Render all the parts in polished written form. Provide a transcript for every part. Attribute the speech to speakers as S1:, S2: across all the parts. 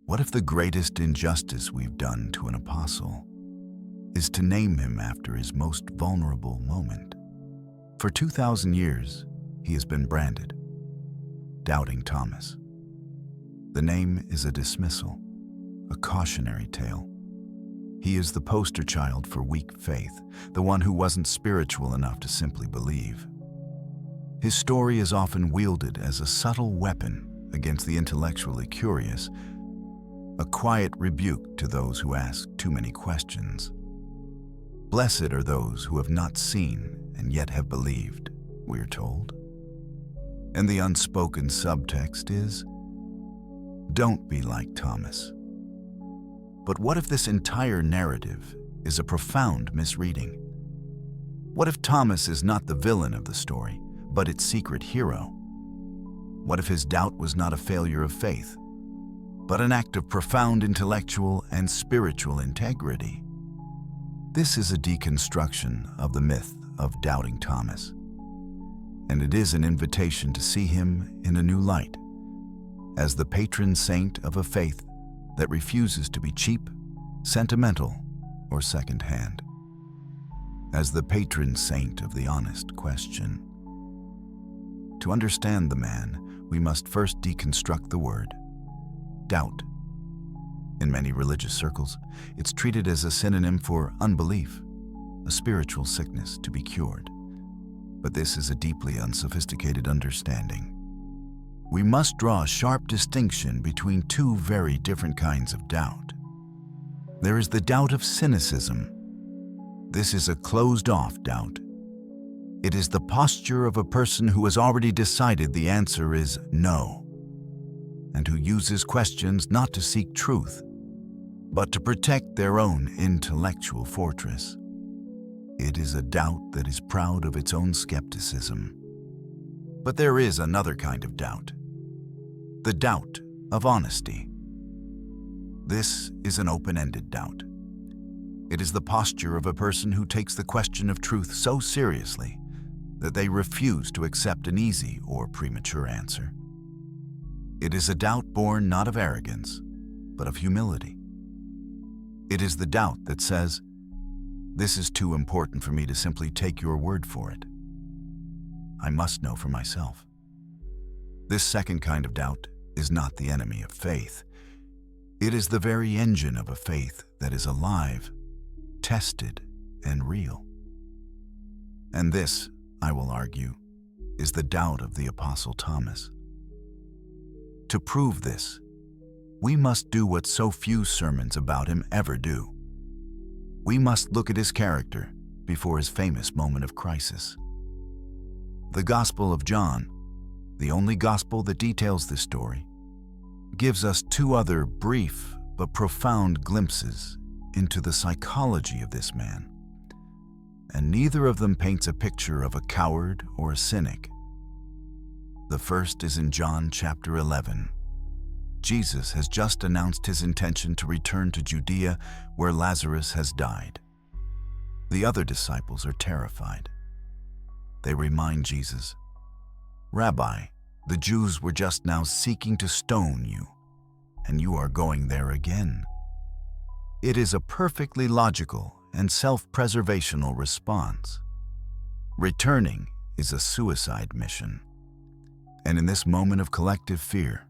S1: What if the greatest injustice we've done to an apostle is to name him after his most vulnerable moment? For 2,000 years, he has been branded Doubting Thomas. The name is a dismissal, a cautionary tale. He is the poster child for weak faith, the one who wasn't spiritual enough to simply believe. His story is often wielded as a subtle weapon against the intellectually curious, a quiet rebuke to those who ask too many questions. Blessed are those who have not seen and yet have believed, we're told. And the unspoken subtext is, don't be like Thomas. But what if this entire narrative is a profound misreading? What if Thomas is not the villain of the story, but its secret hero? What if his doubt was not a failure of faith, but an act of profound intellectual and spiritual integrity? This is a deconstruction of the myth of Doubting Thomas, and it is an invitation to see him in a new light, as the patron saint of a faith that refuses to be cheap, sentimental, or second-hand, as the patron saint of the honest question. To understand the man, we must first deconstruct the word doubt. In many religious circles, it's treated as a synonym for unbelief, a spiritual sickness to be cured. But this is a deeply unsophisticated understanding. We must draw a sharp distinction between two very different kinds of doubt. There is the doubt of cynicism. This is a closed-off doubt. It is the posture of a person who has already decided the answer is no, and who uses questions not to seek truth, but to protect their own intellectual fortress. It is a doubt that is proud of its own skepticism. But there is another kind of doubt, the doubt of honesty. This is an open-ended doubt. It is the posture of a person who takes the question of truth so seriously that they refuse to accept an easy or premature answer. It is a doubt born not of arrogance, but of humility. It is the doubt that says, "This is too important for me to simply take your word for it. I must know for myself." This second kind of doubt is not the enemy of faith. It is the very engine of a faith that is alive, tested, and real. And this, I will argue, is the doubt of the Apostle Thomas. To prove this, we must do what so few sermons about him ever do. We must look at his character before his famous moment of crisis. The Gospel of John, the only gospel that details this story, gives us two other brief but profound glimpses into the psychology of this man, and neither of them paints a picture of a coward or a cynic. The first is in John chapter 11. Jesus has just announced his intention to return to Judea, where Lazarus has died. The other disciples are terrified. They remind Jesus, "Rabbi, the Jews were just now seeking to stone you, and you are going there again." It is a perfectly logical and self-preservational response. Returning is a suicide mission. And in this moment of collective fear,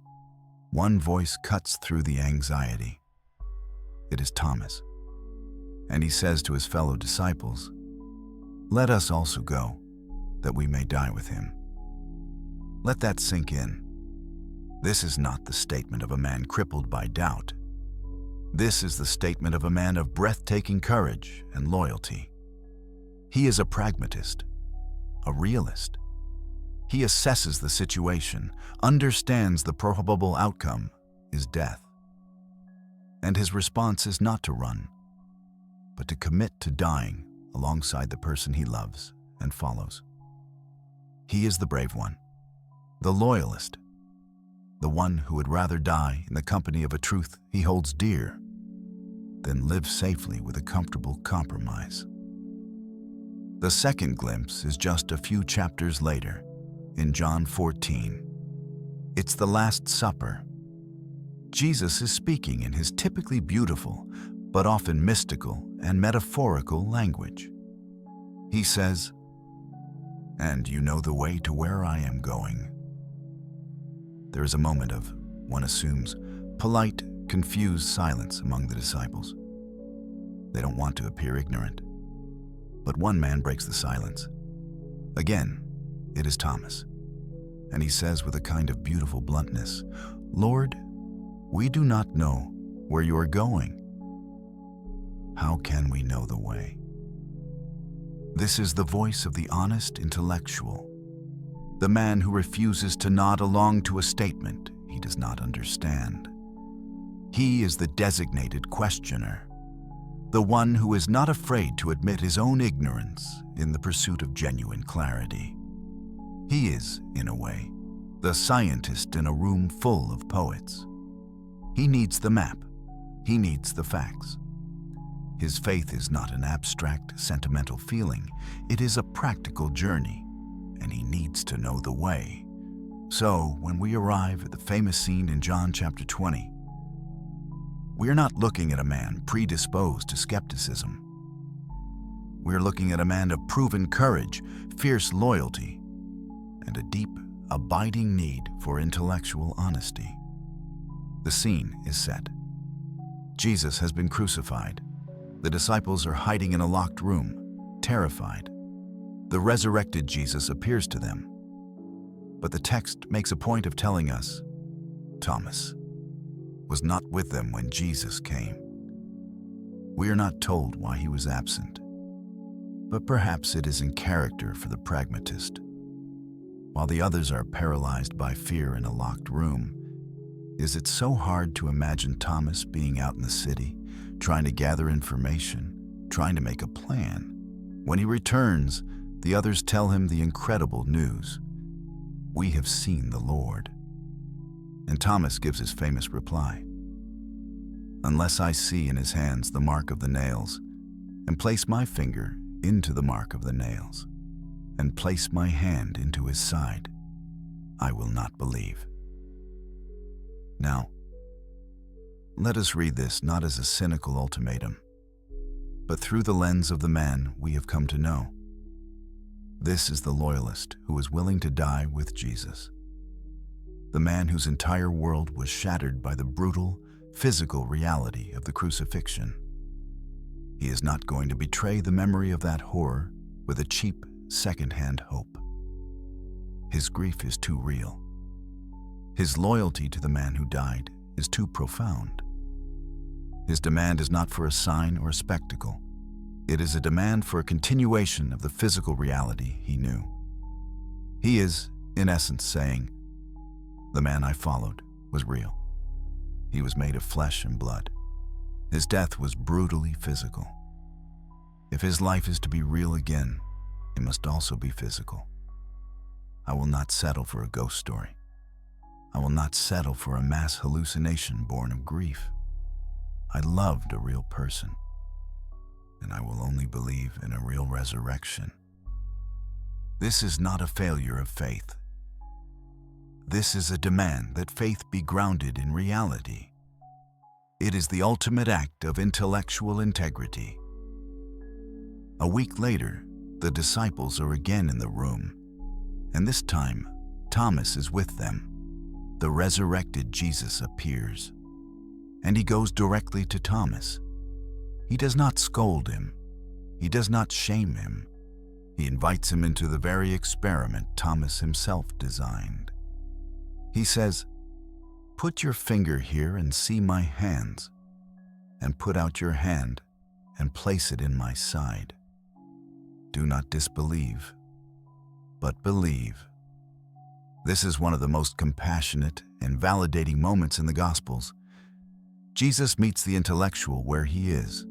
S1: one voice cuts through the anxiety. It is Thomas. And he says to his fellow disciples, "Let us also go, that we may die with him." Let that sink in. This is not the statement of a man crippled by doubt. This is the statement of a man of breathtaking courage and loyalty. He is a pragmatist, a realist. He assesses the situation, understands the probable outcome is death. And his response is not to run, but to commit to dying alongside the person he loves and follows. He is the brave one, the loyalist, the one who would rather die in the company of a truth he holds dear than live safely with a comfortable compromise. The second glimpse is just a few chapters later, in John 14. It's the Last Supper. Jesus is speaking in his typically beautiful, but often mystical and metaphorical language. He says, "And you know the way to where I am going." There is a moment of, one assumes, polite, confused silence among the disciples. They don't want to appear ignorant. But one man breaks the silence. Again, it is Thomas. And he says with a kind of beautiful bluntness, "Lord, we do not know where you are going. How can we know the way?" This is the voice of the honest intellectual, the man who refuses to nod along to a statement he does not understand. He is the designated questioner, the one who is not afraid to admit his own ignorance in the pursuit of genuine clarity. He is, in a way, the scientist in a room full of poets. He needs the map. He needs the facts. His faith is not an abstract, sentimental feeling. It is a practical journey, and he needs to know the way. So, when we arrive at the famous scene in John chapter 20, we are not looking at a man predisposed to skepticism. We are looking at a man of proven courage, fierce loyalty, and a deep, abiding need for intellectual honesty. The scene is set. Jesus has been crucified. The disciples are hiding in a locked room, terrified. The resurrected Jesus appears to them. But the text makes a point of telling us Thomas was not with them when Jesus came. We are not told why he was absent, but perhaps it is in character for the pragmatist. While the others are paralyzed by fear in a locked room, is it so hard to imagine Thomas being out in the city, trying to gather information, trying to make a plan? When he returns, the others tell him the incredible news: "We have seen the Lord." And Thomas gives his famous reply, "Unless I see in his hands the mark of the nails, and place my finger into the mark of the nails, and place my hand into his side, I will not believe." Now, let us read this not as a cynical ultimatum, but through the lens of the man we have come to know. This is the loyalist who is willing to die with Jesus. The man whose entire world was shattered by the brutal, physical reality of the crucifixion. He is not going to betray the memory of that horror with a cheap, second-hand hope. His grief is too real. His loyalty to the man who died is too profound. His demand is not for a sign or a spectacle. It is a demand for a continuation of the physical reality he knew. He is, in essence, saying, "The man I followed was real. He was made of flesh and blood. His death was brutally physical. If his life is to be real again, it must also be physical. I will not settle for a ghost story. I will not settle for a mass hallucination born of grief. I loved a real person, and I will only believe in a real resurrection." This is not a failure of faith. This is a demand that faith be grounded in reality. It is the ultimate act of intellectual integrity. A week later, the disciples are again in the room, and this time, Thomas is with them. The resurrected Jesus appears, and he goes directly to Thomas. He does not scold him. He does not shame him. He invites him into the very experiment Thomas himself designed. He says, "Put your finger here and see my hands, and put out your hand and place it in my side. Do not disbelieve, but believe." This is one of the most compassionate and validating moments in the Gospels. Jesus meets the intellectual where he is.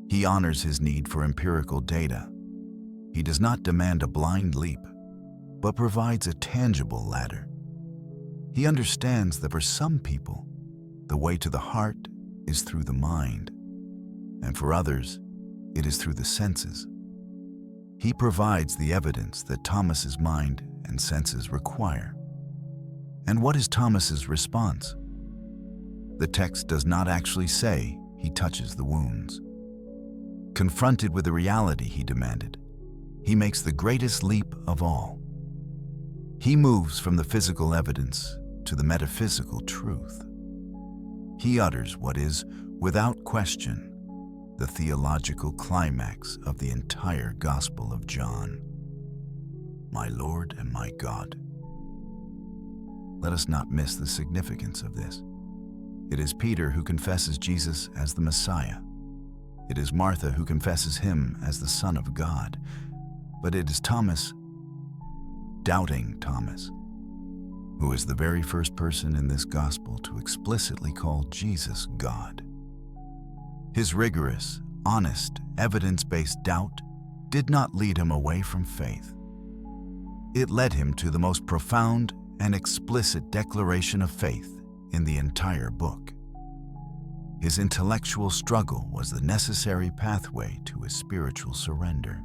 S1: He honors his need for empirical data. He does not demand a blind leap, but provides a tangible ladder. He understands that for some people, the way to the heart is through the mind, and for others, it is through the senses. He provides the evidence that Thomas's mind and senses require. And what is Thomas's response? The text does not actually say he touches the wounds. Confronted with the reality he demanded, he makes the greatest leap of all. He moves from the physical evidence to the metaphysical truth. He utters what is, without question, the theological climax of the entire Gospel of John. My Lord and my God. Let us not miss the significance of this. It is Peter who confesses Jesus as the Messiah. It is Martha who confesses him as the Son of God. But it is Thomas, doubting Thomas, who is the very first person in this gospel to explicitly call Jesus God. His rigorous, honest, evidence-based doubt did not lead him away from faith. It led him to the most profound and explicit declaration of faith in the entire book. His intellectual struggle was the necessary pathway to his spiritual surrender.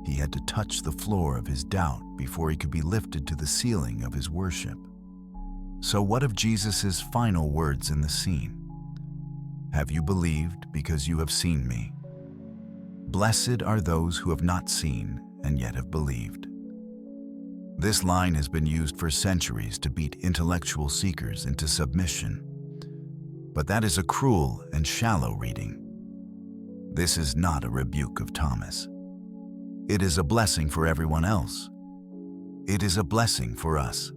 S1: He had to touch the floor of his doubt before he could be lifted to the ceiling of his worship. So what of Jesus' final words in the scene? Have you believed because you have seen me? Blessed are those who have not seen and yet have believed. This line has been used for centuries to beat intellectual seekers into submission. But that is a cruel and shallow reading. This is not a rebuke of Thomas. It is a blessing for everyone else. It is a blessing for us.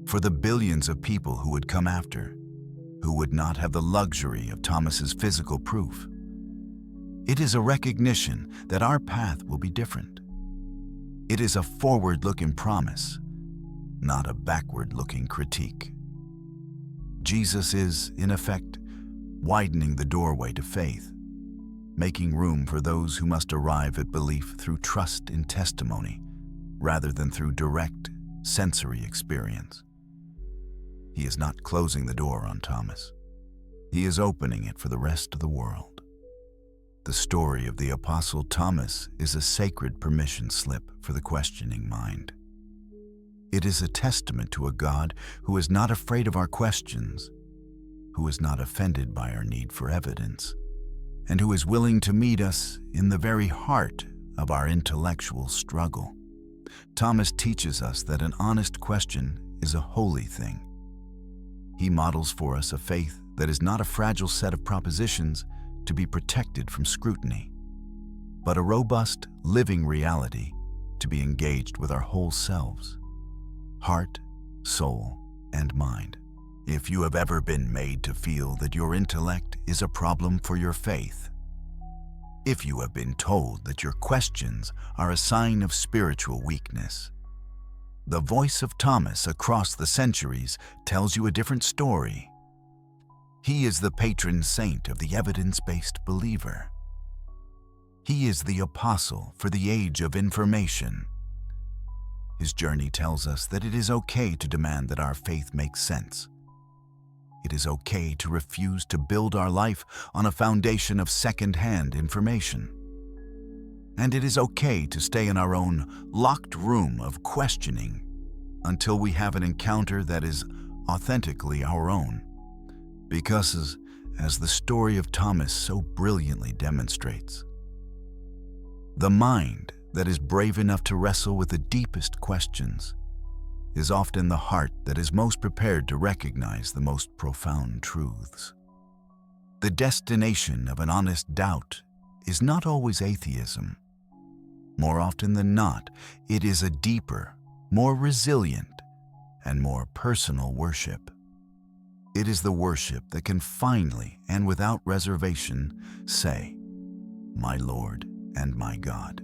S1: For the billions of people who would come after, who would not have the luxury of Thomas's physical proof. It is a recognition that our path will be different. It is a forward-looking promise, not a backward-looking critique. Jesus is, in effect, widening the doorway to faith, making room for those who must arrive at belief through trust in testimony, rather than through direct, sensory experience. He is not closing the door on Thomas. He is opening it for the rest of the world. The story of the Apostle Thomas is a sacred permission slip for the questioning mind. It is a testament to a God who is not afraid of our questions, who is not offended by our need for evidence, and who is willing to meet us in the very heart of our intellectual struggle. Thomas teaches us that an honest question is a holy thing. He models for us a faith that is not a fragile set of propositions to be protected from scrutiny, but a robust, living reality to be engaged with our whole selves, heart, soul, and mind. If you have ever been made to feel that your intellect is a problem for your faith, if you have been told that your questions are a sign of spiritual weakness, the voice of Thomas across the centuries tells you a different story. He is the patron saint of the evidence-based believer. He is the apostle for the age of information. His journey tells us that it is okay to demand that our faith makes sense. It is okay to refuse to build our life on a foundation of second-hand information. And it is okay to stay in our own locked room of questioning until we have an encounter that is authentically our own. Because, as the story of Thomas so brilliantly demonstrates, the mind that is brave enough to wrestle with the deepest questions is often the heart that is most prepared to recognize the most profound truths. The destination of an honest doubt is not always atheism. More often than not, it is a deeper, more resilient, and more personal worship. It is the worship that can finally and without reservation say, "My Lord and my God."